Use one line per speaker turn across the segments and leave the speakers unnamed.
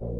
Welcome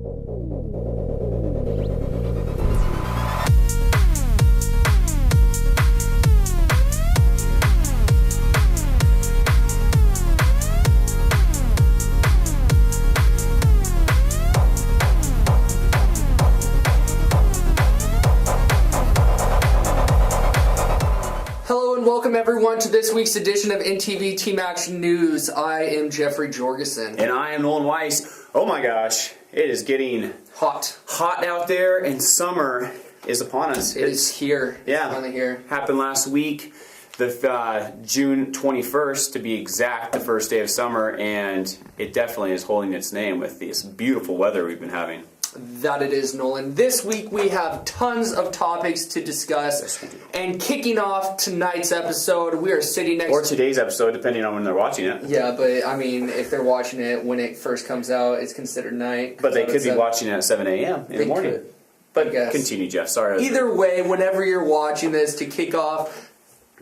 everyone to this week's edition of INTV Team Action News. I am Jeffrey Jorgensen.
And I am Nolan Weiss. Oh my gosh, it is getting hot out there, and summer is upon us.
It is here.
Yeah.
It's finally here.
Happened last week, the June 21st to be exact, the first day of summer, and it definitely is holding its name with this beautiful weather we've been having.
That it is, Nolan. This week we have tons of topics to discuss, and kicking off tonight's episode, we are sitting next
or today's episode, depending on when they're watching it.
Yeah, but I mean, if they're watching it when it first comes out, it's considered night.
But they could be watching it at 7 a.m. in the morning.
Could.
But continue, Jeff. Sorry.
Either way, whenever you're watching this, to kick off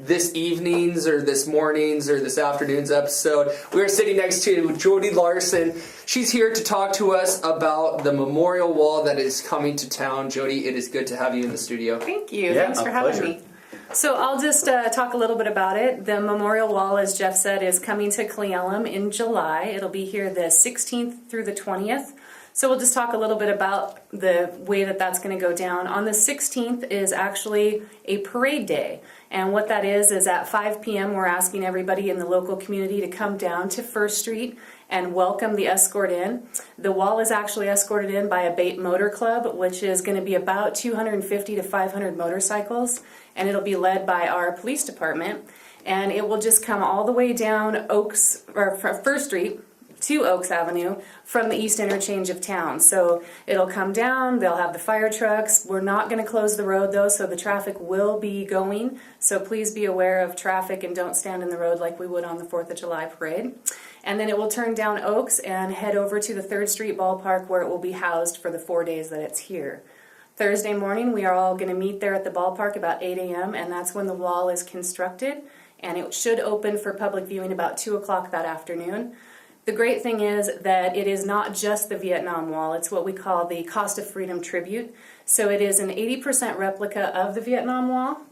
this evening's or this morning's or this afternoon's episode, we're sitting next to Jody Larson. She's here to talk to us about the memorial wall that is coming to town. Jody, it is good to have you in the studio.
Thank you. Yeah, thanks for having me. So I'll just talk a little bit about it. The memorial wall, as Jeff said, is coming to Cle Elum in July. It'll be here the 16th through the 20th. So we'll just talk a little bit about the way that that's going to go down. On the 16th is actually a parade day. And what that is at 5 p.m. we're asking everybody in the local community to come down to First Street and welcome the escort in. The wall is actually escorted in by a Bait Motor Club, which is going to be about 250 to 500 motorcycles, and it'll be led by our police department. And it will just come all the way down First Street to Oaks Avenue from the east interchange of town. So it'll come down, they'll have the fire trucks. We're not going to close the road though, so the traffic will be going. So please be aware of traffic and don't stand in the road like we would on the 4th of July parade. And then it will turn down Oaks and head over to the 3rd Street ballpark, where it will be housed for the 4 days that it's here. Thursday morning, we are all going to meet there at the ballpark about 8 a.m. and that's when the wall is constructed, and it should open for public viewing about 2 o'clock that afternoon. The great thing is that it is not just the Vietnam Wall, it's what we call the Cost of Freedom Tribute. So it is an 80% replica of the Vietnam Wall,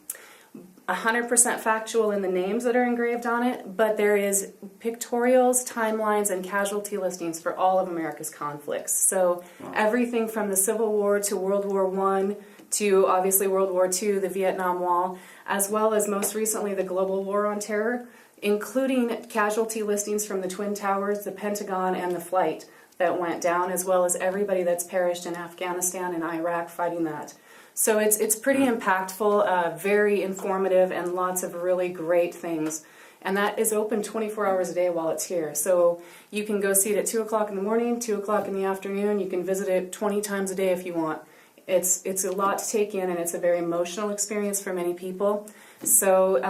100% factual in the names that are engraved on it, but there is pictorials, timelines, and casualty listings for all of America's conflicts. So everything from the Civil War to World War I to obviously World War II, the Vietnam Wall, as well as most recently the Global War on Terror, including casualty listings from the Twin Towers, the Pentagon, and the flight that went down, as well as everybody that's perished in Afghanistan and Iraq fighting that. So it's pretty impactful, very informative, and lots of really great things. And that is open 24 hours a day while it's here. So you can go see it at 2 o'clock in the morning, 2 o'clock in the afternoon. You can visit it 20 times a day if you want. It's a lot to take in, and it's a very emotional experience for many people. So,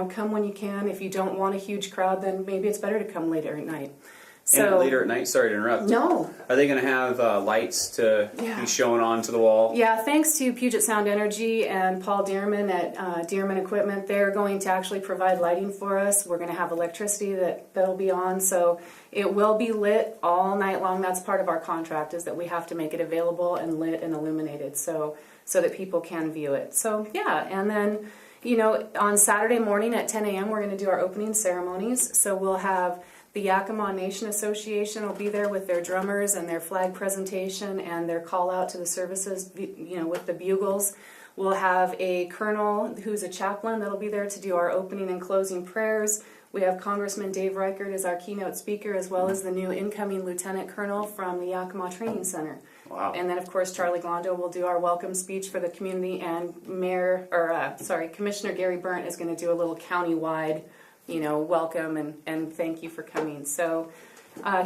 come when you can. If you don't want a huge crowd, then maybe it's better to come later at night.
And later at night, sorry to interrupt.
No.
Are they going to have lights to be shown onto the wall?
Yeah, thanks to Puget Sound Energy and Paul Dearman at Dearman Equipment, they're going to actually provide lighting for us. We're going to have electricity that'll be on, so it will be lit all night long. That's part of our contract, is that we have to make it available and lit and illuminated so that people can view it. So, yeah, and then on Saturday morning at 10 a.m. we're going to do our opening ceremonies. So we'll have the Yakima Nation Association will be there with their drummers and their flag presentation and their call out to the services, with the bugles. We'll have a colonel who's a chaplain that'll be there to do our opening and closing prayers. We have Congressman Dave Reichert as our keynote speaker, as well as the new incoming lieutenant colonel from the Yakima Training Center.
Wow.
And then, of course, Charlie Glondo will do our welcome speech for the community, and Commissioner Gary Burnt is going to do a little county-wide, welcome and thank you for coming. So,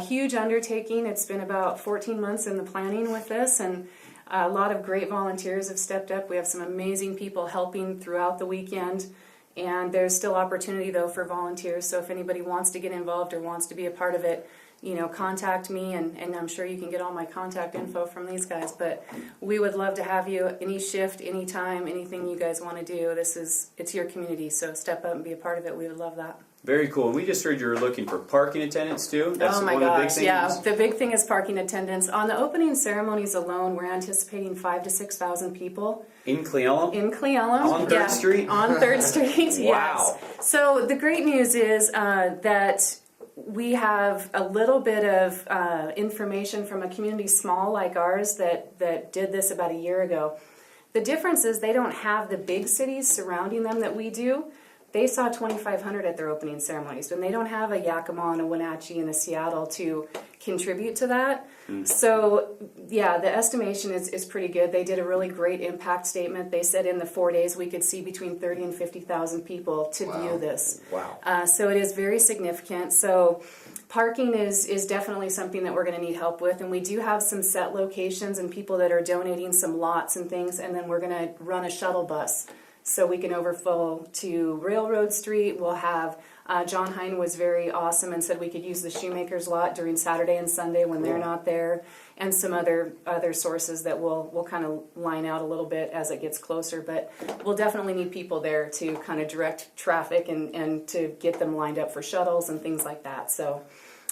huge undertaking. It's been about 14 months in the planning with this, and a lot of great volunteers have stepped up. We have some amazing people helping throughout the weekend, and there's still opportunity, though, for volunteers. So if anybody wants to get involved or wants to be a part of it, contact me, and I'm sure you can get all my contact info from these guys, but we would love to have you any shift, anytime, anything you guys want to do. It's your community, so step up and be a part of it. We would love that.
Very cool. We just heard you were looking for parking attendants too. That's
Oh my
one of the big
gosh,
things.
yeah. The big thing is parking attendants. On the opening ceremonies alone, we're anticipating 5,000 to 6,000 people.
In Cleellum?
In Cleellum.
On 3rd Street?
On 3rd Street,
Wow.
yes. So the great news is that we have a little bit of information from a community small like ours that did this about a year ago. The difference is they don't have the big cities surrounding them that we do. They saw 2,500 at their opening ceremonies, and they don't have a Yakima and a Wenatchee and a Seattle to contribute to that. So, yeah, the estimation is pretty good. They did a really great impact statement. They said in the 4 days we could see between 30 and 50,000 people to view this.
Wow.
So it is very significant. So parking is definitely something that we're going to need help with, and we do have some set locations and people that are donating some lots and things, and then we're going to run a shuttle bus so we can overflow to Railroad Street. We'll have, John Hine was very awesome and said we could use the Shoemakers lot during Saturday and Sunday when they're not there, and some other sources that we'll kind of line out a little bit as it gets closer. But we'll definitely need people there to kind of direct traffic and to get them lined up for shuttles and things like that. So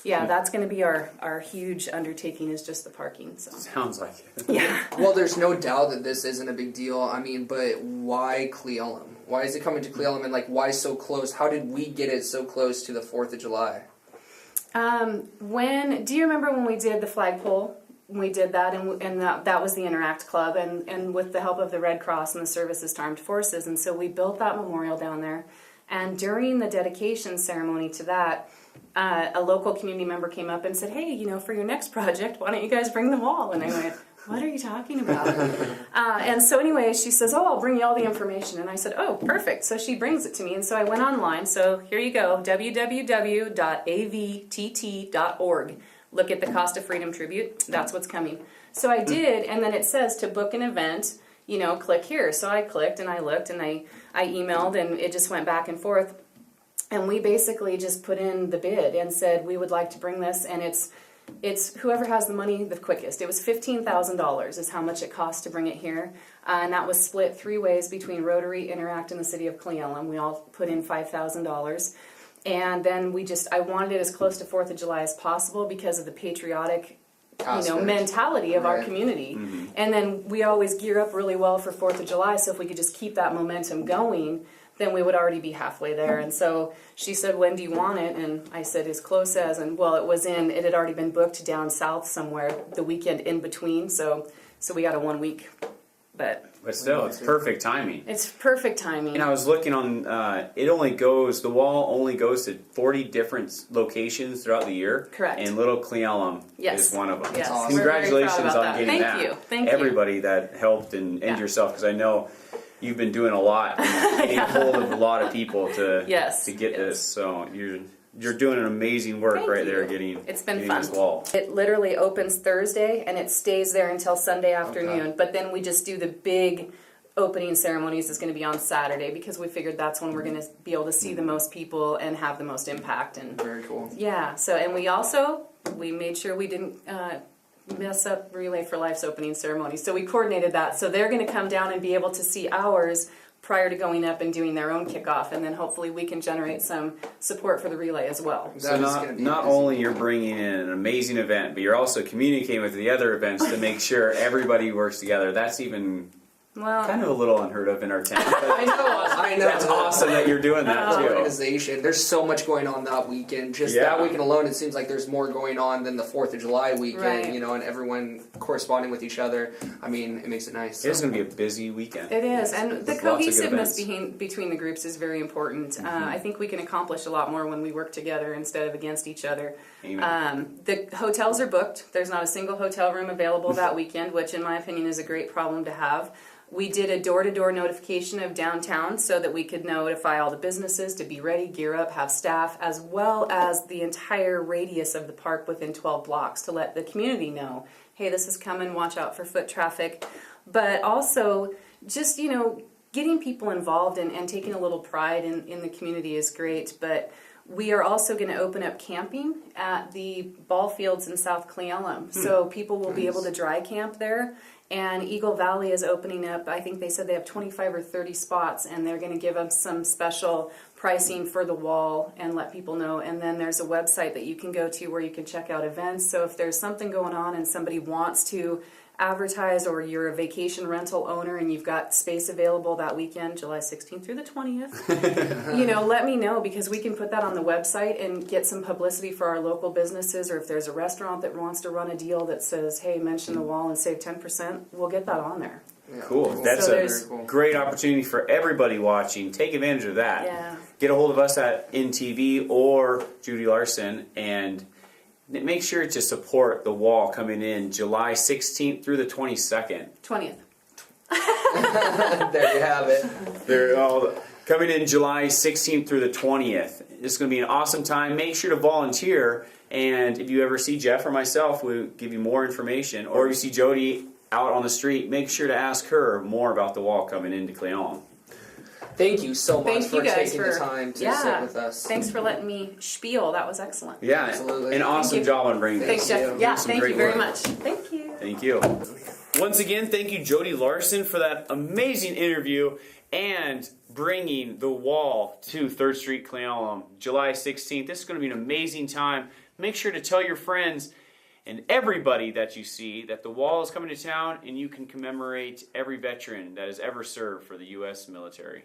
yeah, that's going to be our huge undertaking, is just the parking. So
Sounds like it.
yeah.
Well, there's no doubt that this isn't a big deal. I mean, but why Cleellum? Why is it coming to Cleellum, and why so close? How did we get it so close to the 4th of July?
Do you remember when we did the flagpole? We did that, and that was the Interact Club, and with the help of the Red Cross and the Services to Armed Forces, and so we built that memorial down there. And during the dedication ceremony to that, a local community member came up and said, "Hey, for your next project, why don't you guys bring the wall?" And I went, "What are you talking about?" And so anyway, she says, "Oh, I'll bring you all the information." And I said, "Oh, perfect." So she brings it to me, and so I went online. So here you go, www.avtt.org. Look at the Cost of Freedom Tribute. That's what's coming. So I did, and then it says to book an event, click here. So I clicked, and I looked, and I emailed, and it just went back and forth. And we basically just put in the bid and said we would like to bring this, and it's whoever has the money the quickest. It was $15,000 is how much it cost to bring it here, and that was split 3 ways between Rotary, Interact, and the city of Cleellum. We all put in $5,000, and then I wanted it as close to 4th of July as possible because of the patriotic mentality of our community. Mm-hmm. And then we always gear up really well for 4th of July, so if we could just keep that momentum going, then we would already be halfway there. And so she said, "When do you want it?" And I said, "As close as," and well, it had already been booked down south somewhere the weekend in between, so we got a 1 week. But
still, it's perfect timing.
It's perfect timing.
And I was looking on, the wall only goes to 40 different locations throughout the year.
Correct.
And Little Cleellum is one of them.
Yes.
Awesome.
Congratulations on getting that.
Thank you.
Everybody that helped and yourself, because I know you've been doing a lot and getting a hold of a lot of people to get this. So you're doing an amazing work there getting
it's been
getting
fun.
This wall.
It literally opens Thursday and it stays there until Sunday afternoon. Okay. But then we just do the big opening ceremonies is going to be on Saturday because we figured that's when we're going to be able to see the most people and have the most impact. And
very cool.
Yeah. So and we made sure we didn't mess up Relay for Life's opening ceremony. So we coordinated that. So they're going to come down and be able to see ours prior to going up and doing their own kickoff, and then hopefully we can generate some support for the relay as well.
So not only you're bringing in an amazing event, but you're also communicating with the other events to make sure everybody works together. That's even kind of a little unheard of in our town.
I know.
That's awesome that you're doing that too.
Organization. There's so much going on that weekend. Just that weekend alone, it seems like there's more going on than the 4th of July weekend.
Right.
And everyone corresponding with each other. I mean, it makes it nice.
It's going to be a busy weekend.
It is, and the cohesiveness between the groups is very important. Mm-hmm. I think we can accomplish a lot more when we work together instead of against each other. The hotels are booked. There's not a single hotel room available that weekend, which in my opinion is a great problem to have. We did a door-to-door notification of downtown so that we could notify all the businesses to be ready, gear up, have staff, as well as the entire radius of the park within 12 blocks to let the community know, hey, this is coming, watch out for foot traffic. But also, just, getting people involved and taking a little pride in the community is great. But We are also going to open up camping at the ball fields in South Cle Elum. So people will be able to dry camp there. And Eagle Valley is opening up. I think they said they have 25 or 30 spots, and they're going to give us some special pricing for the wall and let people know. And then there's a website that you can go to where you can check out events. So if there's something going on and somebody wants to advertise, or you're a vacation rental owner and you've got space available that weekend, July 16th through the 20th, let me know, because we can put that on the website and get some publicity for our local businesses. Or if there's a restaurant that wants to run a deal that says, hey, mention the wall and save 10%, we'll get that on there.
Yeah, cool. That's
so
a great opportunity for everybody watching. Take advantage of that.
Yeah.
Get a hold of us at INTV or Judy Larson, and make sure to support the wall coming in July 16th through the 22nd.
20th.
There you have it.
They're all coming in July 16th through the 20th. It's going to be an awesome time. Make sure to volunteer. And if you ever see Jeff or myself, we'll give you more information. Or if you see Jody out on the street, make sure to ask her more about the wall coming into Cle Elum.
Thank you so much
Thank
for
you guys
taking the time to sit with us.
Thanks for letting me spiel. That was excellent.
Yeah,
absolutely.
An awesome job on bringing
Thanks,
this.
Jeff. Yeah, thank you very
work.
much. Thank you.
Thank you. Once again, thank you, Jody Larson, for that amazing interview and bringing the wall to 3rd Street, Cle Elum, July 16th. This is going to be an amazing time. Make sure to tell your friends and everybody that you see that the wall is coming to town, and you can commemorate every veteran that has ever served for the U.S. military.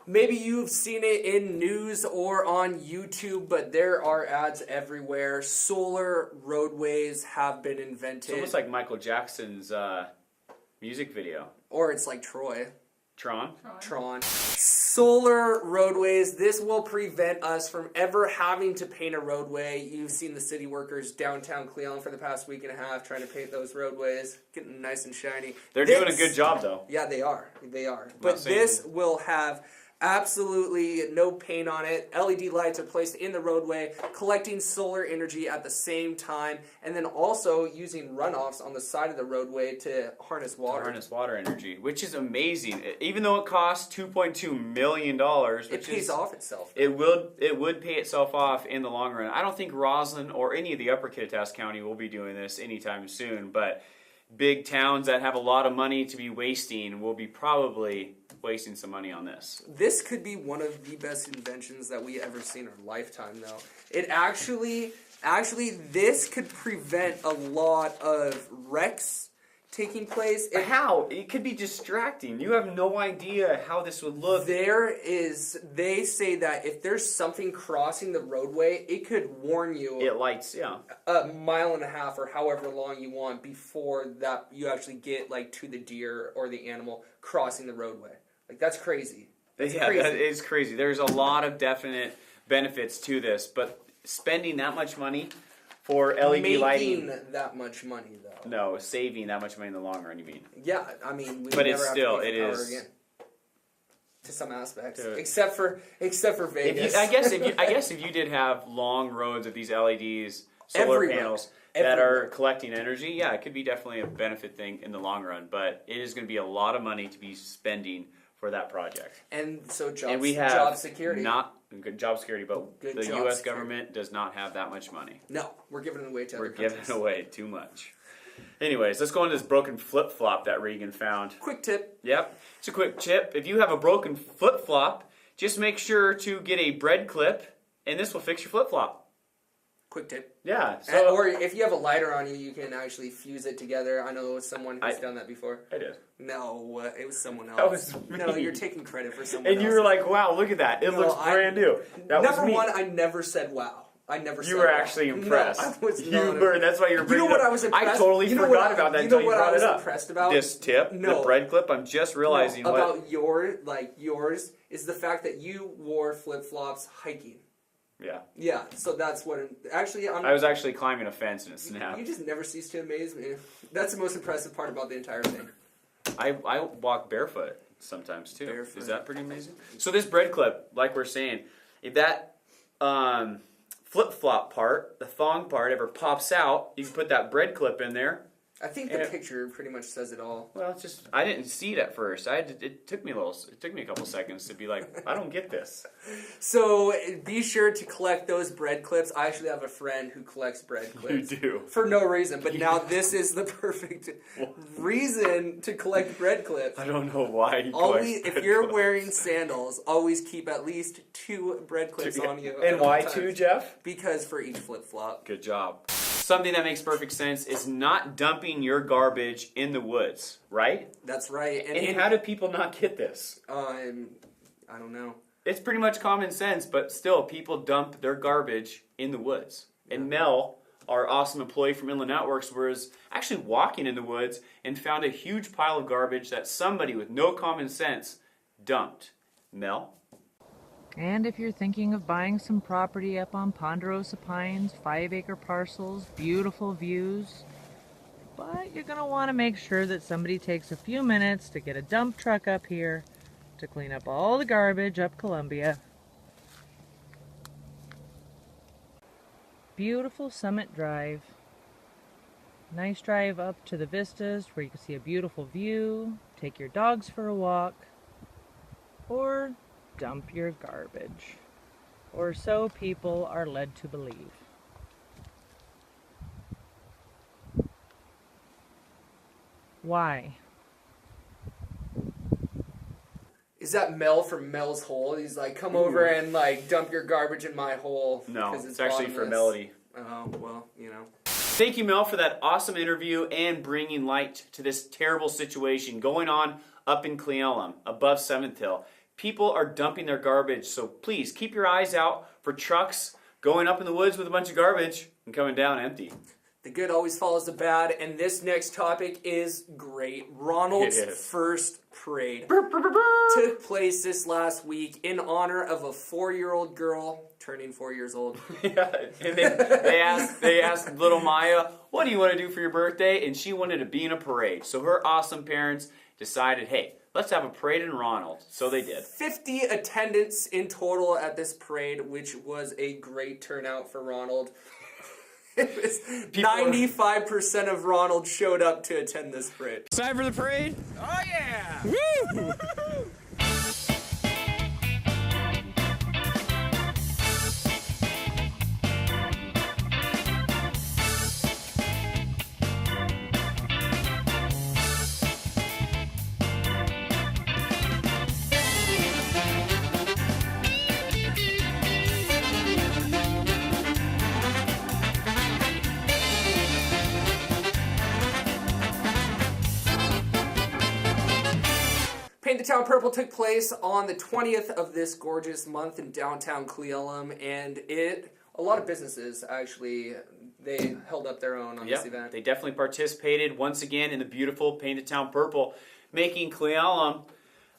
Maybe you've seen it in news or on YouTube, but there are ads everywhere. Solar roadways have been invented.
It's almost like Michael Jackson's music video.
Or it's like Troy.
Tron.
Solar roadways. This will prevent us from ever having to paint a roadway. You've seen the city workers downtown Cle Elum for the past week and a half trying to paint those roadways, getting nice and shiny.
They're doing a good job, though.
Yeah, they are. But this will have absolutely no paint on it. LED lights are placed in the roadway, collecting solar energy at the same time, and then also using runoffs on the side of the roadway to harness water.
Energy, which is amazing. Even though it costs $2.2 million,
it pays off itself.
It would pay itself off in the long run. I don't think Roslyn or any of the Upper Kittitas County will be doing this anytime soon, but big towns that have a lot of money to be wasting will be probably wasting some money on this.
This could be one of the best inventions that we ever seen in our lifetime, though. It actually, this could prevent a lot of wrecks taking place.
How? It could be distracting. You have no idea how this would look.
They say that if there's something crossing the roadway, it could warn you.
It lights, yeah.
A mile and a half or however long you want before that you actually get to the deer or the animal crossing the roadway. That's crazy.
That is crazy. There's a lot of definite benefits to this, but spending that much money for LED lighting.
Making that much money, though.
No, saving that much money in the long run, you mean?
Yeah, I mean, we
but
never
it's
have
still,
to pay
it
for
is.
power again. To some aspects, except for Vegas.
I guess if you did have long roads of these LEDs, solar panels that are collecting energy, yeah, it could be definitely a benefit thing in the long run. But it is going to be a lot of money to be spending for that project.
And so job security.
Not good job security, but
good
the U.S. government does not have that much money.
No, we're giving it away to other
countries. We're giving it away too much. Anyways, let's go into this broken flip-flop that Regan found.
Quick tip.
Yep, it's a quick tip. If you have a broken flip-flop, just make sure to get a bread clip, and this will fix your flip-flop.
Quick tip.
Yeah.
Or if you have a lighter on you, you can actually fuse it together. I know someone who's done that before.
I did.
No, it was someone else.
That was me.
No, you're taking credit for someone else.
And you were like, wow, look at that. It looks brand new. That was me.
Number one, I never said wow.
You were actually impressed.
No, I was not.
You were. That's why you're bringing it up.
You know what I was impressed?
I totally forgot about that until you brought it up.
You know what I was impressed about?
This tip, the bread clip, I'm just realizing
about yours is the fact that you wore flip-flops hiking.
Yeah.
Yeah, so that's what...
I was actually climbing a fence and it snapped.
You just never cease to amaze me. That's the most impressive part about the entire thing.
I walk barefoot sometimes too.
Barefoot.
Is that pretty amazing? So this bread clip, like we're saying, if that flip-flop part, the thong part, ever pops out, you can put that bread clip in there
I think the picture pretty much says it all.
Well, it's just I didn't see it at first. It took me a couple seconds to be like, I don't get this.
So be sure to collect those bread clips. I actually have a friend who collects bread clips.
You do.
For no reason, but now this is the perfect reason to collect bread clips.
I don't know why he
Always,
collects
if you're
bread
wearing sandals, always keep at least 2 bread clips on you.
clips. And why 2, Jeff?
Because for each flip flop.
Good job. Something that makes perfect sense is not dumping your garbage in the woods, right?
That's right.
And how do people not get this?
I don't know.
It's pretty much common sense, but still, people dump their garbage in the woods. And Mel, our awesome employee from Inland Outworks, was actually walking in the woods and found a huge pile of garbage that somebody with no common sense dumped. Mel?
And if you're thinking of buying some property up on Ponderosa Pines, 5-acre parcels, beautiful views, but you're going to want to make sure that somebody takes a few minutes to get a dump truck up here to clean up all the garbage up Columbia. Beautiful Summit Drive. Nice drive up to the vistas where you can see a beautiful view, take your dogs for a walk, or dump your garbage, or so people are led to believe. Why?
Is that Mel from Mel's Hole? He's like, come over and like dump your garbage in my hole.
No,
'cause
it's actually for
bottomless.
Melody.
Oh, well, you know.
Thank you, Mel, for that awesome interview and bringing light to this terrible situation going on up in Cle Elum, above 7th Hill. People are dumping their garbage, so please keep your eyes out for trucks going up in the woods with a bunch of garbage and coming down empty.
The good always follows the bad, and this next topic is great. Ronald's
It is.
first parade took place this last week in honor of a 4-year-old girl turning 4 years old.
Yeah, and they asked little Maya, what do you want to do for your birthday? And she wanted to be in a parade. So her awesome parents decided, hey, let's have a parade in Ronald. So they did.
50 attendants in total at this parade, which was a great turnout for Ronald. It was 95% of Ronald showed up to attend this parade.
Time for the parade? Oh yeah! Woo!
Paint the Town Purple took place on the 20th of this gorgeous month in downtown Cle Elum, and a lot of businesses actually, they held up their own on this event.
They definitely participated once again in the beautiful Paint the Town Purple, making Cle Elum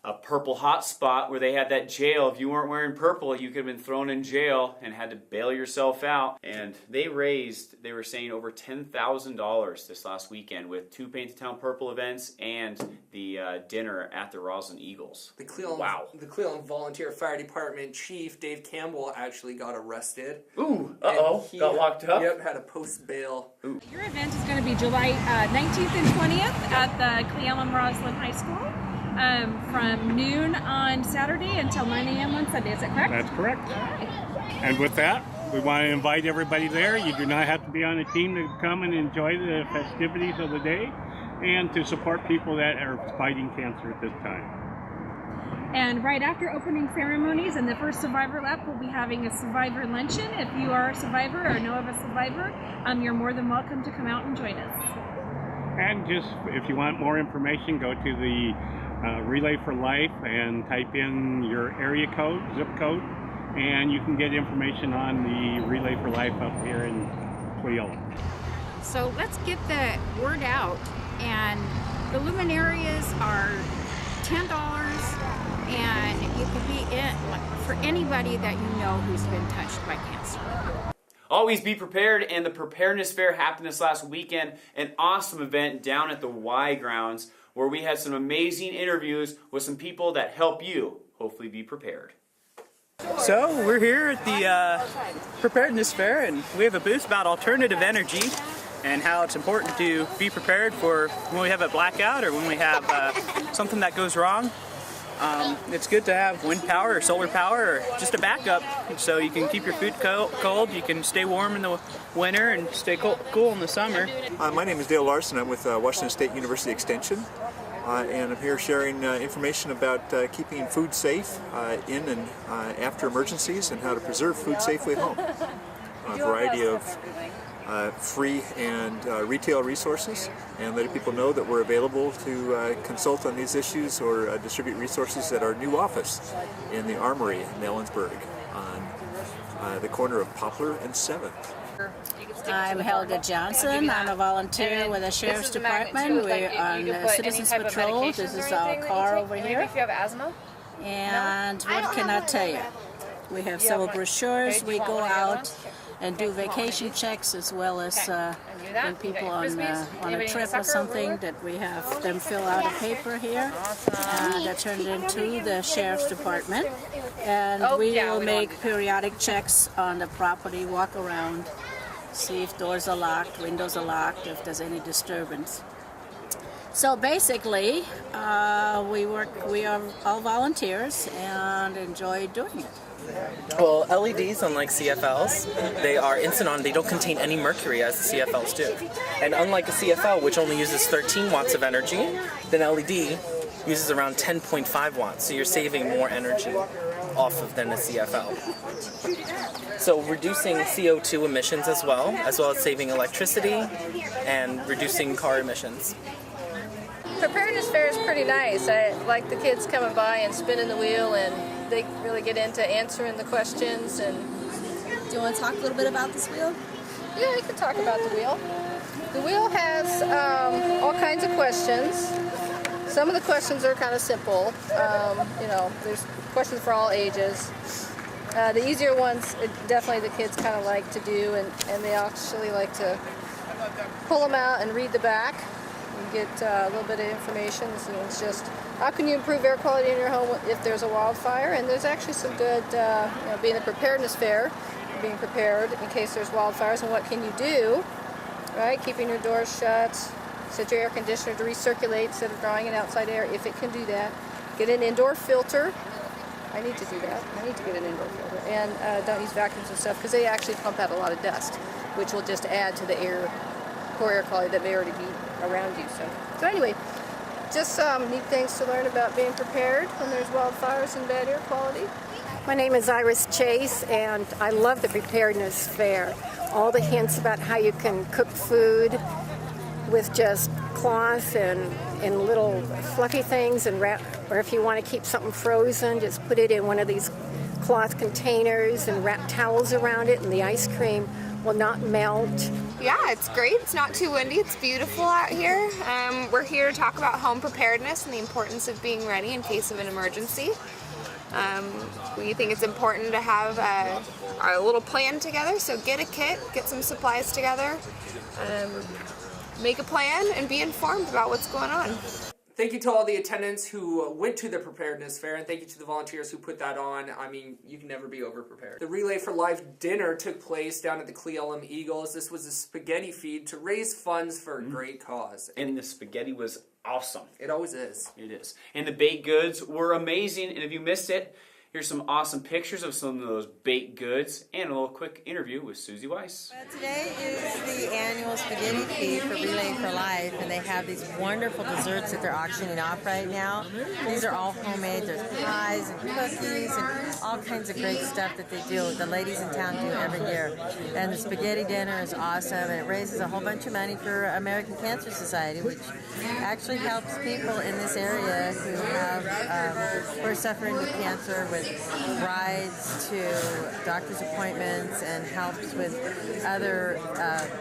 a purple hot spot where they had that jail. If you weren't wearing purple, you could have been thrown in jail and had to bail yourself out. And they were saying over $10,000 this last weekend with 2 Paint the Town Purple events and the dinner at the Roslyn Eagles.
The Cle Elum Volunteer Fire Department Chief Dave Campbell actually got arrested.
Ooh,
Got
locked up?
Yep, had a post bail.
Your event is going to be July 19th and 20th at the Cle Elum Roslyn High School from noon on Saturday until 9 a.m. on Sunday. Is that correct?
That's correct. And with that, we want to invite everybody there. You do not have to be on a team to come and enjoy the festivities of the day and to support people that are fighting cancer at this time.
And right after opening ceremonies and the first survivor lap, we'll be having a survivor luncheon. If you are a survivor or know of a survivor, you're more than welcome to come out and join us.
And just if you want more information, go to the Relay for Life and type in your area code, zip code, and you can get information on the Relay for Life up here in Cle Elum.
So let's get the word out, and the luminarias are $10, and you can be in for anybody that you know who's been touched by cancer.
Always be prepared, and the Preparedness Fair happened this last weekend, an awesome event down at the Y grounds where we had some amazing interviews with some people that help you hopefully be prepared.
So we're here at the Preparedness Fair, and we have a booth about alternative energy. and how it's important to be prepared for when we have a blackout or when we have something that goes wrong. It's good to have wind power or solar power or just a backup so you can keep your food cold, you can stay warm in the winter and stay cool in the summer.
My name is Dale Larson. I'm with Washington State University Extension, and I'm here sharing information about keeping food safe in and after emergencies and how to preserve food safely at home. A variety of free and retail resources, and letting people know that we're available to consult on these issues or distribute resources at our new office in the Armory in Ellensburg on the corner of Poplar and 7th.
I'm Helga Johnson. I'm a volunteer with the Sheriff's Department. We're on Citizens Patrol. This is our car over here.
If you have asthma.
And what can I tell you? We have several brochures. We go out and do vacation checks, as well as when people on a trip or something, that we have them fill out a paper here that turned into the Sheriff's Department, and we will make periodic checks on the property, walk around, see if doors are locked, windows are locked, if there's any disturbance. So basically, we are all volunteers and enjoy doing it.
Well, LEDs, unlike CFLs, they are instant on. They don't contain any mercury as the CFLs do. And unlike a CFL, which only uses 13 watts of energy, then LED uses around 10.5 watts. So you're saving more energy off of than a CFL. So reducing CO2 emissions as well as saving electricity and reducing car emissions.
Preparedness Fair is pretty nice. I like the kids coming by and spinning the wheel, and they really get into answering the questions. And
do you want to talk a little bit about this wheel?
Yeah, I can talk about the wheel. The wheel has all kinds of questions. Some of the questions are kind of simple. There's questions for all ages. The easier ones, definitely the kids kind of like to do, and they actually like to pull them out and read the back. Get a little bit of information. So it's just, how can you improve air quality in your home if there's a wildfire? And there's actually some good, being a preparedness fair, being prepared in case there's wildfires, and what can you do, right? Keeping your doors shut, set your air conditioner to recirculate instead of drawing in outside air, if it can do that. Get an indoor filter. I need to do that. I need to get an indoor filter. And don't use vacuums and stuff, because they actually pump out a lot of dust, which will just add to the poor air quality that may already be around you. So anyway, just some neat things to learn about being prepared when there's wildfires and bad air quality.
My name is Iris Chase, and I love the Preparedness Fair. All the hints about how you can cook food with just cloth and little fluffy things, and wrap, or if you want to keep something frozen, just put it in one of these cloth containers and wrap towels around it, and the ice cream will not melt.
Yeah, it's great. It's not too windy. It's beautiful out here. We're here to talk about home preparedness and the importance of being ready in case of an emergency. We think it's important to have our little plan together, so get a kit, get some supplies together, make a plan, and be informed about what's going on.
Thank you to all the attendants who went to the Preparedness Fair, and thank you to the volunteers who put that on. I mean, you can never be over-prepared. The Relay for Life dinner took place down at the Cle Elum Eagles. This was a spaghetti feed to raise funds for a great cause.
And the spaghetti was awesome.
It always is.
It is. And the baked goods were amazing, and if you missed it, here's some awesome pictures of some of those baked goods and a little quick interview with Susie Weiss.
Today is the annual spaghetti feed for Relay for Life, and they have these wonderful desserts that they're auctioning off right now. These are all homemade. There's pies and cookies and all kinds of great stuff that they do. The ladies in town do every year. And the spaghetti dinner is awesome, and it raises a whole bunch of money for American Cancer Society, which actually helps people in this area who are suffering with cancer, with rides to doctor's appointments, and helps with other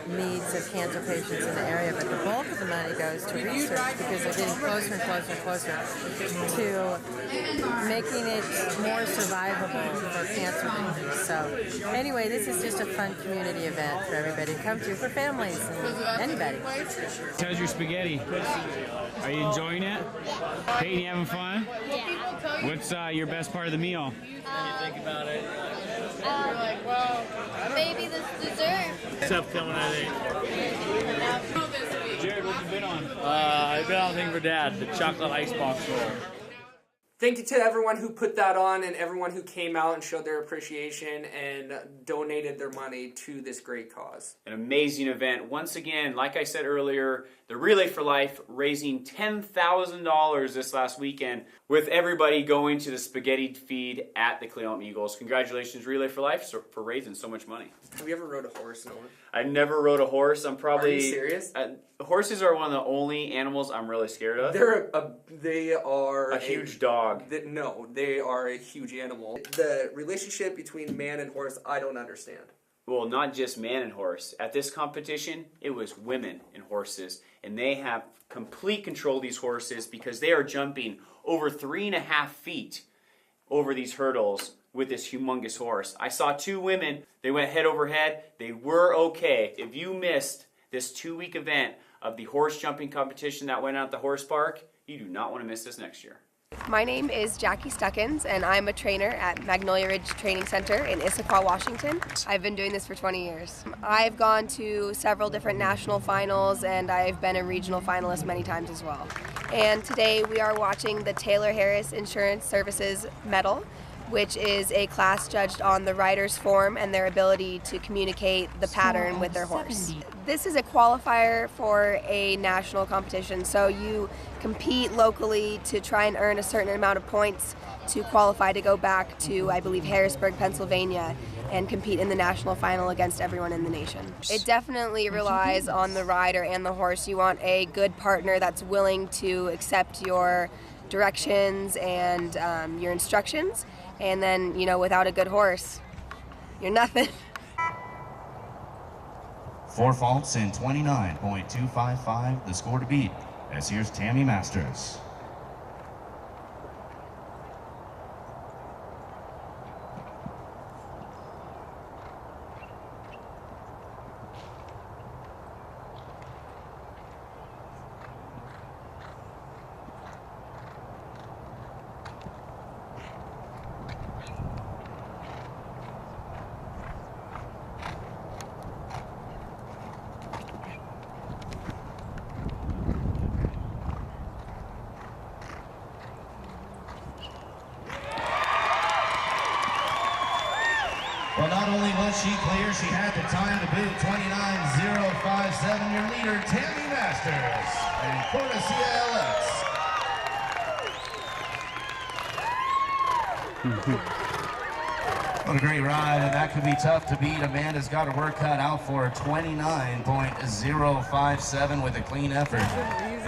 needs of cancer patients in the area. But the bulk of the money goes to research, because they're getting closer and closer and closer to making it more survivable for cancer patients. So anyway, this is just a fun community event for everybody to come to, for families and anybody.
How's your spaghetti? Are you enjoying it? Peyton, you having fun?
Yeah.
What's your best part of the meal?
What do you think about it? Maybe the dessert.
What's up, coming, I think?
Jared, what you been on? I've been on a thing for Dad, the chocolate icebox roll.
Thank you to everyone who put that on and everyone who came out and showed their appreciation and donated their money to this great cause.
An amazing event. Once again, like I said earlier, the Relay for Life raising $10,000 this last weekend with everybody going to the spaghetti feed at the Cleveland Eagles. Congratulations, Relay for Life, for raising so much money.
Have you ever rode a horse, Nolan?
I never rode a horse. I'm probably...
Are you serious?
Horses are one of the only animals I'm really scared of.
They are
a huge dog.
No, they are a huge animal. The relationship between man and horse, I don't understand.
Well, not just man and horse. At this competition, it was women and horses. And they have complete control of these horses because they are jumping over 3.5 feet over these hurdles with this humongous horse. I saw 2 women. They went head over head. They were okay. If you missed this 2-week event of the horse jumping competition that went on at the horse park, you do not want to miss this next year.
My name is Jackie Stuckins, and I'm a trainer at Magnolia Ridge Training Center in Issaquah, Washington. I've been doing this for 20 years. I've gone to several different national finals, and I've been a regional finalist many times as well. And today we are watching the Taylor Harris Insurance Services Medal, which is a class judged on the rider's form and their ability to communicate the pattern with their horse. This is a qualifier for a national competition, so you compete locally to try and earn a certain amount of points to qualify to go back to, I believe, Harrisburg, Pennsylvania, and compete in the national final against everyone in the nation. It definitely relies on the rider and the horse. You want a good partner that's willing to accept your directions and your instructions. And then, you know, without a good horse, you're nothing.
4 faults in 29.255, the score to beat, as here's Tammy Masters. Well, not only was she clear, she had the time to boot. 29.057, your leader, Tammy Masters, and Cortesia LX. What a great ride, and that could be tough to beat. Amanda's got her work cut out for her. 29.057 with a clean effort.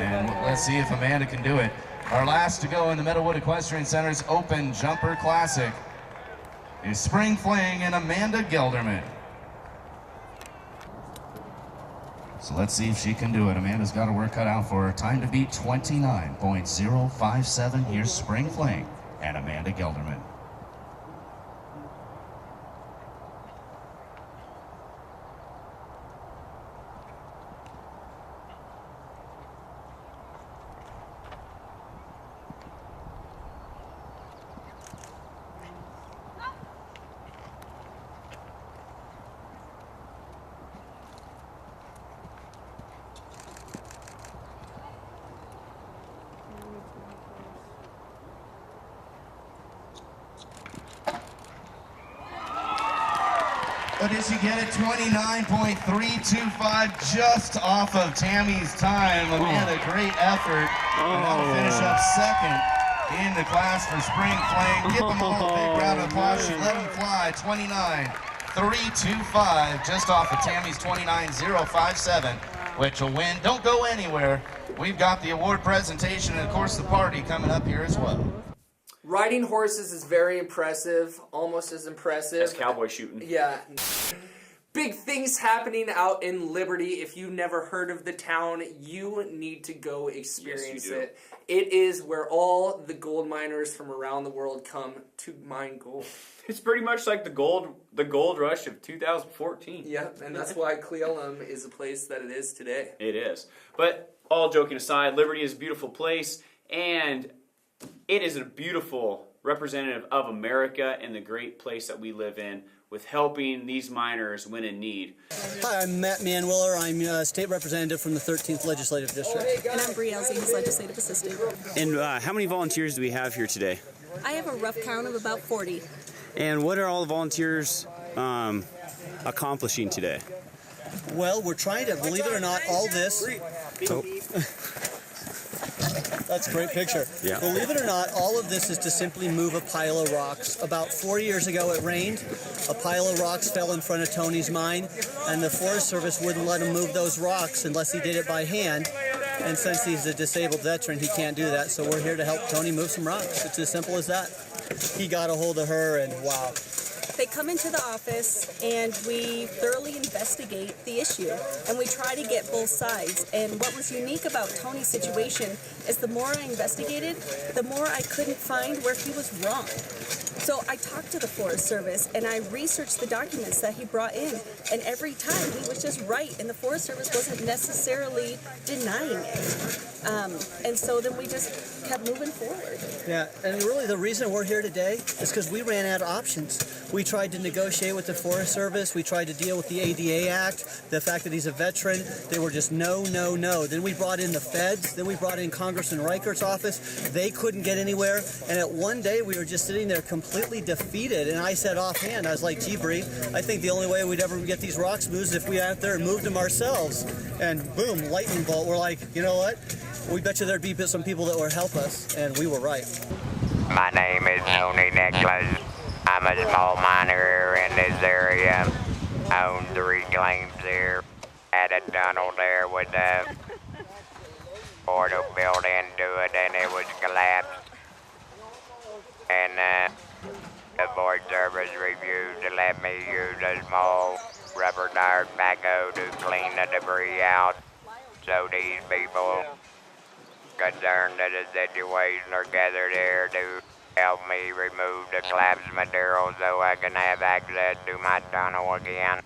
And let's see if Amanda can do it. Our last to go in the Meadowwood Equestrian Center's Open Jumper Classic is Spring Fling and Amanda Gelderman. So let's see if she can do it. Amanda's got her work cut out for her. Time to beat 29.057. Here's Spring Fling and Amanda Gelderman. But did she get it? 29.325, just off of Tammy's time. Amanda, great effort. And that'll finish up second in the class for Spring Fling. Give them all a big round of applause. She let them fly. 29.325, just off of Tammy's 29.057, which will win. Don't go anywhere. We've got the award presentation and, of course, the party coming up here as well.
Riding horses is very impressive, almost as impressive
as cowboy shooting.
Yeah. Big things happening out in Liberty. If you've never heard of the town, you need to go experience it. It is where all the gold miners from around the world come to mine gold.
It's pretty much like the gold rush of 2014.
Yep, and that's why Cle Elum is the place that it is today.
It is. But all joking aside, Liberty is a beautiful place, and it is a beautiful representative of America and the great place that we live in with helping these miners when in need.
Hi, I'm Matt Manwiller. I'm state representative from the 13th Legislative District.
And I'm Bree Elsie, his legislative assistant.
And how many volunteers do we have here today?
I have a rough count of about 40.
And what are all the volunteers accomplishing today?
Well, we're trying to, believe it or not, all this... Oh. That's a great picture.
Yeah.
Believe it or not, all of this is to simply move a pile of rocks. About 4 years ago it rained. A pile of rocks fell in front of Tony's mine, and the Forest Service wouldn't let him move those rocks unless he did it by hand. And since he's a disabled veteran, he can't do that. So we're here to help Tony move some rocks. It's as simple as that. He got a hold of her, and wow.
They come into the office and we thoroughly investigate the issue and we try to get both sides. And what was unique about Tony's situation is the more I investigated, the more I couldn't find where he was wrong. So I talked to the Forest Service and I researched the documents that he brought in, and every time he was just right and the Forest Service wasn't necessarily denying it. And so then we just kept moving forward.
Yeah, and really the reason we're here today is because we ran out of options. We tried to negotiate with the Forest Service. We tried to deal with the ADA Act, the fact that he's a veteran. They were just no, no, no. Then we brought in the feds. Then we brought in Congressman Reichert's office. They couldn't get anywhere. And at one day we were just sitting there completely defeated. And I said offhand, I was like, gee, Bree, I think the only way we'd ever get these rocks moved is if we out there and moved them ourselves. And boom, lightning bolt. We're like, you know what? We bet you there'd be some people that would help us. And we were right.
My name is Tony Nicholas. I'm a small miner in this area. I own 3 claims here. Had a tunnel there with a portal built into it and it was collapsed. And the Forest Service refused to let me use a small rubber tired backhoe to clean the debris out. So these people concerned that the situation are gathered here to help me remove the collapsed material so I can have access to my tunnel again.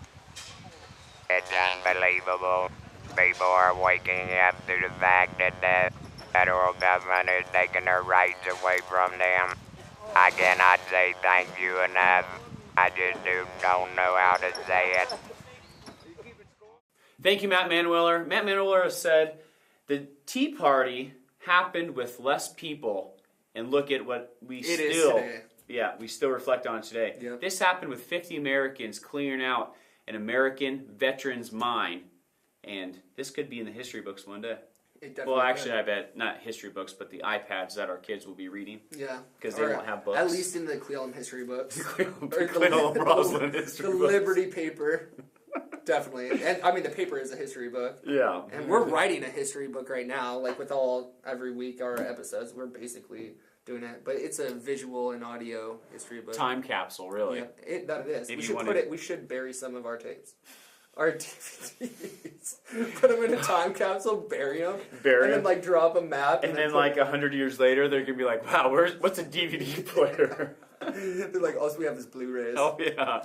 It's unbelievable. People are waking up to the fact that the federal government is taking their rights away from them. I cannot say thank you enough. I just don't know how to say it.
Thank you, Matt Manwiller. Matt Manwiller said the Tea Party happened with less people. And look at what we still reflect on today. Yep. This happened with 50 Americans clearing out an American veteran's mine, and this could be in the history books one day. Well, actually, I bet not history books, but the iPads that our kids will be reading.
Yeah,
because they won't have books.
At least in the Cleveland history books,
Roslyn history
the
books.
Liberty paper. Definitely. And I mean, the paper is a history book.
Yeah.
And we're writing a history book right now, like with every week our episodes, we're basically doing it. But it's a visual and audio history book.
Time capsule, really.
Yeah, that it is.
Maybe
we should bury some of our tapes. Our DVDs. Put them in a time capsule, bury them, and then drop a map.
And then 100 years later, they're going to be like, wow, what's a DVD player?
They're like, also we have this Blu-rays.
Oh, yeah.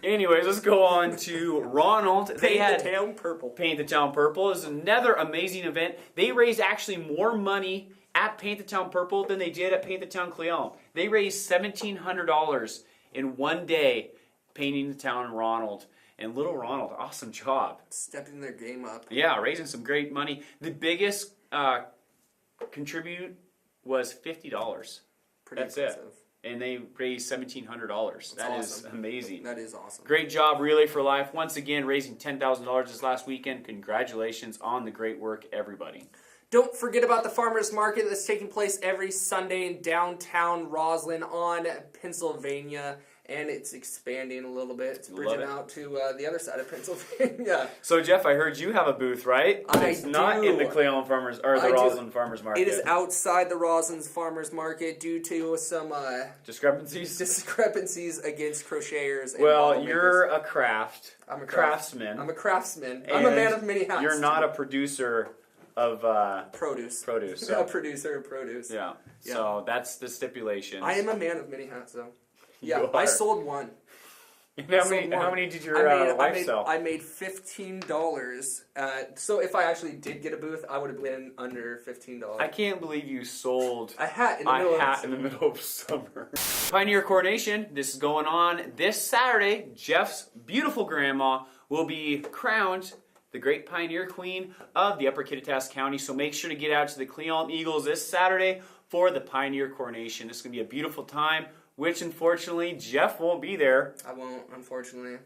Anyways, let's go on to Ronald.
Paint the Town Purple.
Paint the Town Purple is another amazing event. They raised actually more money at Paint the Town Purple than they did at Paint the Town Cleon. They raised $1,700 in one day painting the town in Ronald. And little Ronald, awesome job.
Stepping their game up.
Yeah, raising some great money. The biggest contribute was $50. That's
impressive.
it. And they raised $1,700. That is amazing.
That is awesome.
Great job, Relay for Life. Once again, raising $10,000 this last weekend. Congratulations on the great work, everybody.
Don't forget about the farmers market that's taking place every Sunday in downtown Roslyn on Pennsylvania. And it's expanding a little bit. It's bridging out to the other side of Pennsylvania.
So, Jeff, I heard you have a booth, right? It's not in the Cleon Farmers or the Roslyn Farmers Market.
It is outside the Roslyn Farmers Market due to some discrepancies against crocheters. And
well, you're a craftsman.
I'm a craftsman. I'm a man of many hats.
You're not a producer of
produce.
So.
A producer of produce.
Yeah. So that's the stipulation.
I am a man of many hats, though. Yeah, I sold one.
And how many did your wife sell?
I made $15. So if I actually did get a booth, I would have been under $15.
I can't believe you sold
a hat in the
middle of summer. Pioneer Coronation. This is going on this Saturday. Jeff's beautiful grandma will be crowned the Great Pioneer Queen of the Upper Kittitas County. So make sure to get out to the Cle Elum Eagles this Saturday for the Pioneer Coronation. It's going to be a beautiful time, which unfortunately Jeff won't be there.
I won't, unfortunately.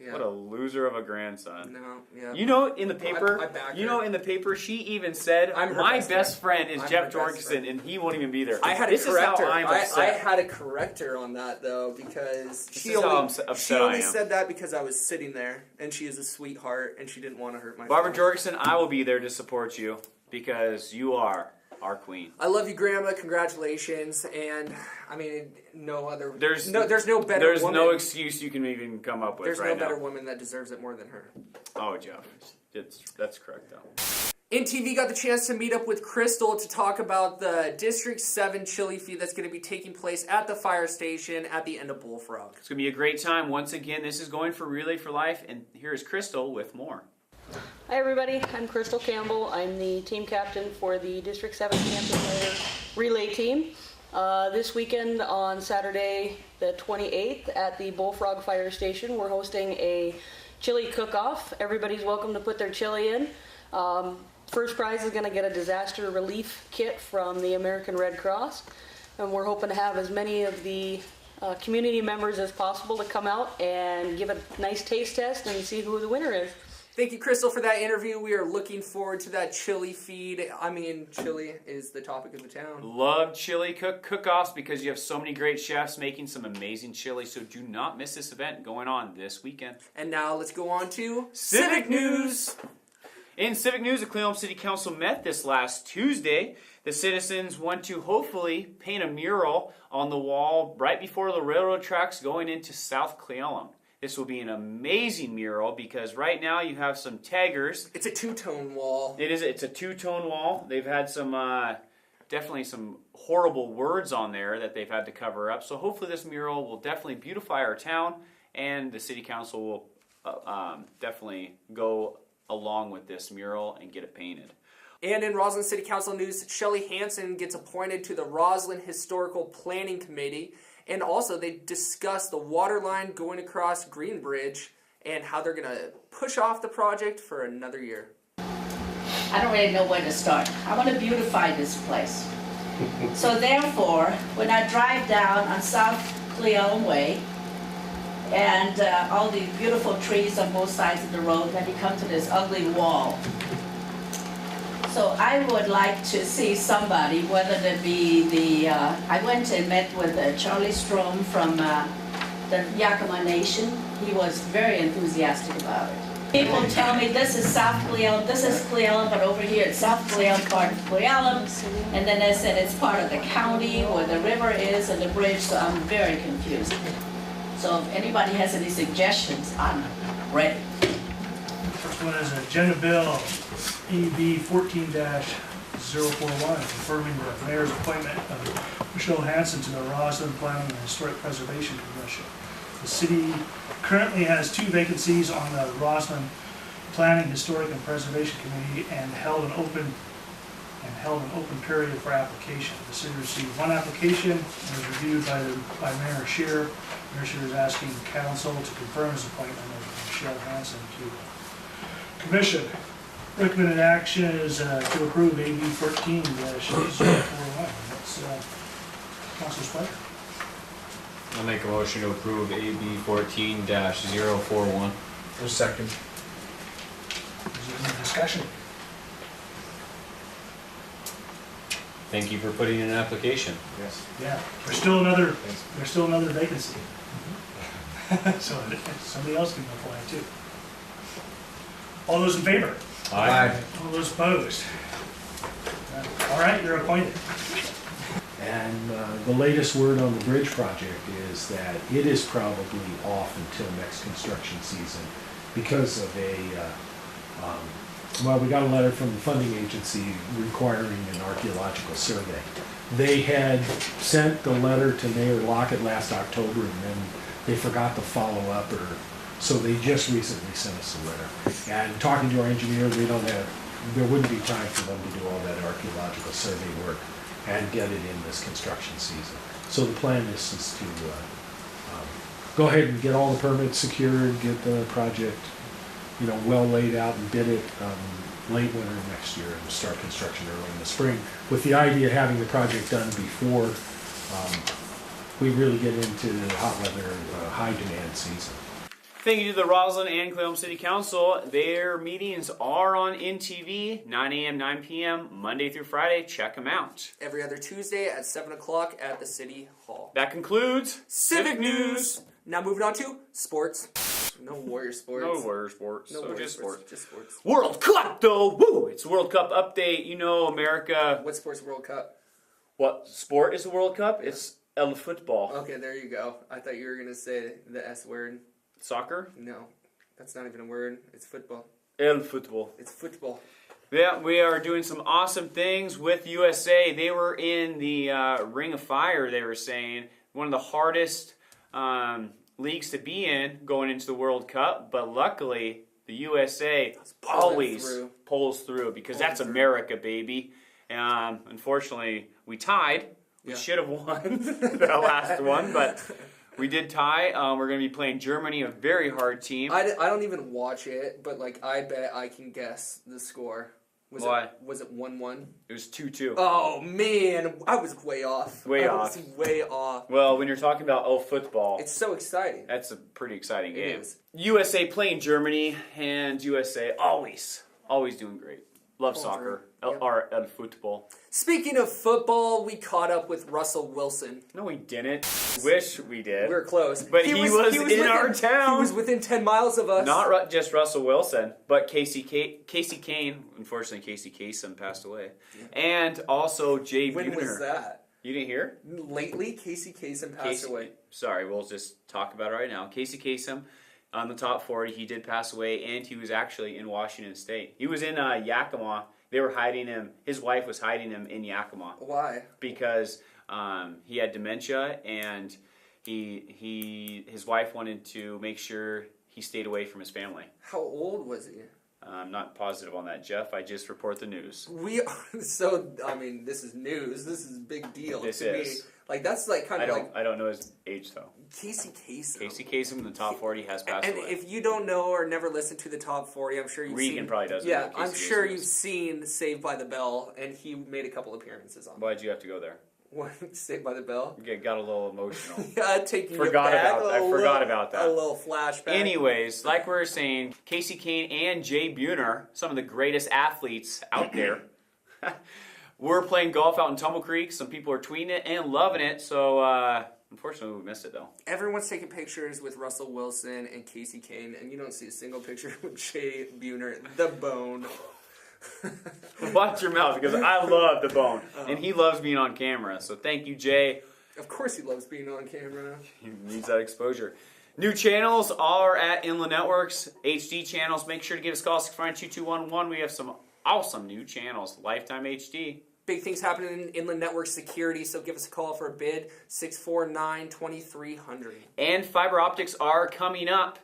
Yeah.
What a loser of a grandson.
No, yeah.
You know, in the paper,
I back
you
her.
know, in the paper, she even said, "My best friend is Jeff Jorgensen, and he won't even be there."
I had
this
a corrector.
Is how I'm upset.
I had a corrector on that though because she
upset
only said that because I was sitting there, and she is a sweetheart, and she didn't want to hurt my.
Barbara Jorgensen, I will be there to support you because you are our queen.
I love you, Grandma. Congratulations, and I mean, there's no better.
There's
woman.
no excuse you can even come up with.
There's
right
no better
now.
woman that deserves it more than her.
Oh, Jeff, that's correct though.
INTV got the chance to meet up with Crystal to talk about the District 7 chili feed that's going to be taking place at the fire station at the end of Bullfrog.
It's going to be a great time. Once again, this is going for Relay for Life, and here's Crystal with more.
Hi everybody, I'm Crystal Campbell. I'm the team captain for the District 7 Camping Layer Relay Team. This weekend on Saturday the 28th at the Bullfrog Fire Station, we're hosting a chili cook-off. Everybody's welcome to put their chili in. First prize is going to get a disaster relief kit from the American Red Cross. And we're hoping to have as many of the community members as possible to come out and give a nice taste test and see who the winner is.
Thank you, Crystal, for that interview. We are looking forward to that chili feed. I mean, chili is the topic of the town.
Love chili cook-offs because you have so many great chefs making some amazing chili. So do not miss this event going on this weekend.
And now let's go on to
Civic News. In Civic News, the Cle Elum City Council met this last Tuesday. The citizens want to hopefully paint a mural on the wall right before the railroad tracks going into South Cle Elum. This will be an amazing mural because right now you have some taggers.
It's a two-tone wall.
It's a two-tone wall. They've had some, definitely some horrible words on there that they've had to cover up. So hopefully this mural will definitely beautify our town, and the city council will definitely go along with this mural and get it painted.
And in Roslyn City Council news, Shelley Hansen gets appointed to the Roslyn Historical Planning Committee. And also, they discuss the water line going across Greenbridge and how they're going to push off the project for another year.
I don't really know where to start. I want to beautify this place. So therefore, when I drive down on South Cle Elum Way, and all the beautiful trees on both sides of the road, then you come to this ugly wall. So I would like to see somebody, whether it be the, I went and met with Charlie Strom from the Yakima Nation. He was very enthusiastic about it. People tell me this is South Cle Elum, this is Cle Elum, but over here it's South Cle Elum, part of Cle Elum. And then they said it's part of the county where the river is and the bridge, so I'm very confused. So if anybody has any suggestions, I'm ready.
First one is Agenda Bill EB 14-041, confirming the mayor's appointment of Michelle Hansen to the Roslyn Planning and Historic Preservation Commission. The city currently has 2 vacancies on the Roslyn Planning, Historic, and Preservation Committee and held an open period for application. The city received 1 application and was reviewed by Mayor Scheer. Mayor Scheer is asking council to confirm his appointment of Michelle Hansen to the commission. Recommended action is to approve AB 14-041. That's council's pleasure.
I'll make a motion to approve AB 14-041.
For a second. Is there any discussion?
Thank you for putting in an application.
Yes. Yeah. There's still another vacancy. So somebody else can apply too. All those in favor?
Aye.
All those opposed? All right, you're appointed.
And the latest word on the bridge project is that it is probably off until next construction season because of well, we got a letter from the funding agency requiring an archaeological survey. They had sent the letter to Mayor Lockett last October, and then they forgot to follow up, or so they just recently sent us a letter. And talking to our engineer, there wouldn't be time for them to do all that archaeological survey work and get it in this construction season. So the plan is to go ahead and get all the permits secured, get the project, well laid out and bid it late winter next year and start construction early in the spring, with the idea of having the project done before we really get into the hot weather, high demand season.
Thank you to the Roslyn and Clayton City Council. Their meetings are on INTV, 9 a.m., 9 p.m., Monday through Friday. Check them out.
Every other Tuesday at 7 o'clock at the City Hall.
That concludes
Civic News. Now moving on to sports. No Warrior sports.
No Warrior sports.
No
so
Warrior
just sports.
Just sports.
World Cup, though. Woo! It's World Cup update. America.
What sport's World Cup?
What sport is the World Cup? It's el football.
Okay, there you go. I thought you were going to say the S word.
Soccer?
No, that's not even a word. It's football.
El football.
It's football.
Yeah, we are doing some awesome things with USA. They were in the Ring of Fire, they were saying. One of the hardest leagues to be in going into the World Cup. But luckily, the USA always pulls through because that's America, baby. Unfortunately, we tied. We should have won the last one, but we did tie. We're going to be playing Germany, a very hard team.
I don't even watch it, but I bet I can guess the score. Was it 1-1?
It was 2-2.
Oh man, I was way off.
Way
off.
Well, when you're talking about football,
it's so exciting.
That's a pretty exciting game.
It is.
USA playing Germany, and USA always doing great. Love soccer. Or football.
Speaking of football, we caught up with Russell Wilson.
No, we didn't. Wish we did.
We were close.
But he was in our town.
He was within 10 miles of us.
Not just Russell Wilson, but Casey Kane. Unfortunately, Casey Kasem passed away. Yeah. And also Jay Buhner.
When was that?
You didn't hear?
Lately, Casey Kasem passed away.
Sorry, we'll just talk about it right now. Casey Kasem, on the top 40, he did pass away, and he was actually in Washington State. He was in Yakima. They were hiding him. His wife was hiding him in Yakima.
Why?
Because he had dementia, and his wife wanted to make sure he stayed away from his family.
How old was he?
I'm not positive on that, Jeff. I just report the news.
This is news. This is a big deal to me. That's
I don't know his age, though.
Casey Kasem.
Casey Kasem in the top 40 has passed away.
And if you don't know or never listened to the top 40, I'm sure you've seen...
Regan probably doesn't.
Yeah, I'm sure you've seen Saved by the Bell, and he made a couple appearances on it.
Why'd you have to go there?
What? Saved by the Bell?
Got a little emotional.
I forgot
about that.
A little flashback.
Anyways, like we were saying, Casey Kane and Jay Buhner, some of the greatest athletes out there, we're playing golf out in Tumble Creek. Some people are tweeting it and loving it, so unfortunately we missed it though.
Everyone's taking pictures with Russell Wilson and Casey Kane, and you don't see a single picture with Jay Buhner, the Bone.
Watch your mouth, because I love the Bone, and he loves being on camera. So thank you, Jay.
Of course, he loves being on camera.
He needs that exposure. New channels are at Inland Networks, HD channels. Make sure to give us a call 649-2211. We have some awesome new channels. Lifetime HD.
Big things happening in Inland Network security, so give us a call for a bid, 649-2300.
And fiber optics are coming up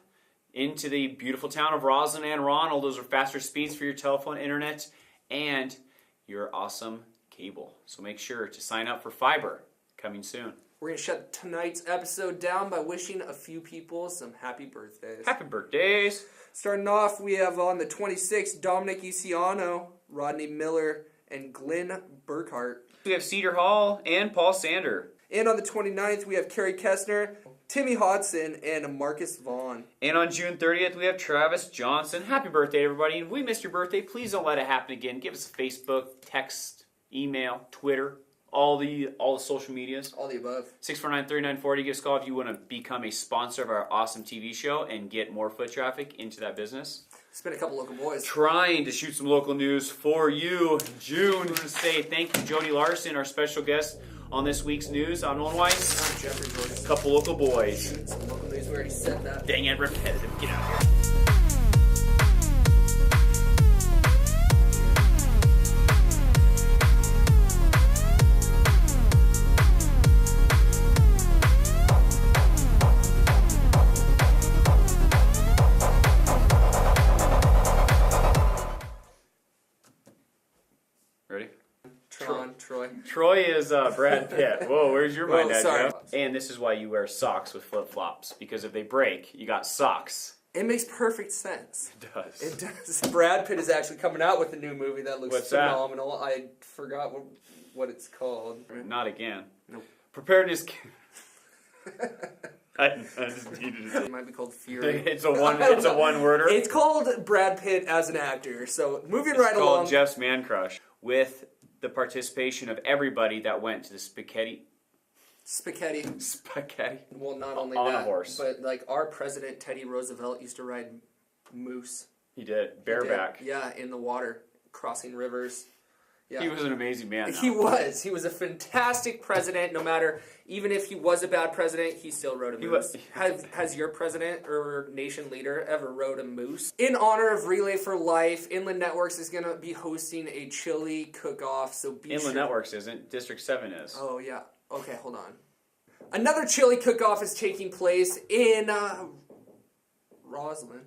into the beautiful town of Roslyn and Ronald. Those are faster speeds for your telephone, internet, and your awesome cable. So make sure to sign up for fiber coming soon.
We're going to shut tonight's episode down by wishing a few people some happy birthdays.
Happy birthdays.
Starting off, we have on the 26th, Dominic Uciano, Rodney Miller, and Glenn Burkhart.
We have Cedar Hall and Paul Sander.
And on the 29th, we have Kerry Kessner, Timmy Hodson, and Marcus Vaughn.
And on June 30th, we have Travis Johnson. Happy birthday, everybody. If we missed your birthday, please don't let it happen again. Give us a Facebook, text, email, Twitter, all the social medias.
All the above.
649-3940. Give us a call if you want to become a sponsor of our awesome TV show and get more foot traffic into that business.
Spin a couple local boys.
Trying to shoot some local news for you. June, to say thank you, Jody Larson, our special guest on this week's news. I'm Nolan Weiss.
I'm Jeffrey Jordan.
Couple local boys.
Some local news. We already said that.
Dang it, repetitive. Get out of here. Troy is Brad Pitt. Whoa, where's your mind at,
sorry.
Jeff? And this is why you wear socks with flip-flops, because if they break, you got socks.
It makes perfect sense.
It does.
It does. Brad Pitt is actually coming out with a new movie that looks
What's that?
phenomenal. I forgot what it's called.
Not again.
Nope.
Preparedness. I just needed
It might be called Fury.
It's a one-worder.
It's called Brad Pitt as an actor. So moving
It's
right
called
along.
Jeff's Man Crush, with the participation of everybody that went to the Spaghetti.
Well, not only
on
that,
a horse.
but like our president Teddy Roosevelt used to ride moose.
He did bareback.
Yeah, in the water, crossing rivers. Yeah.
He was an amazing man.
He was. He was a fantastic president. No matter, even if he was a bad president, he still rode a moose. Has your president or nation leader ever rode a moose? In honor of Relay for Life, Inland Networks is going to be hosting a chili cook-off. So be
Inland
sure.
Networks isn't. District 7 is.
Oh yeah. Okay, hold on. Another chili cook-off is taking place in Roslyn.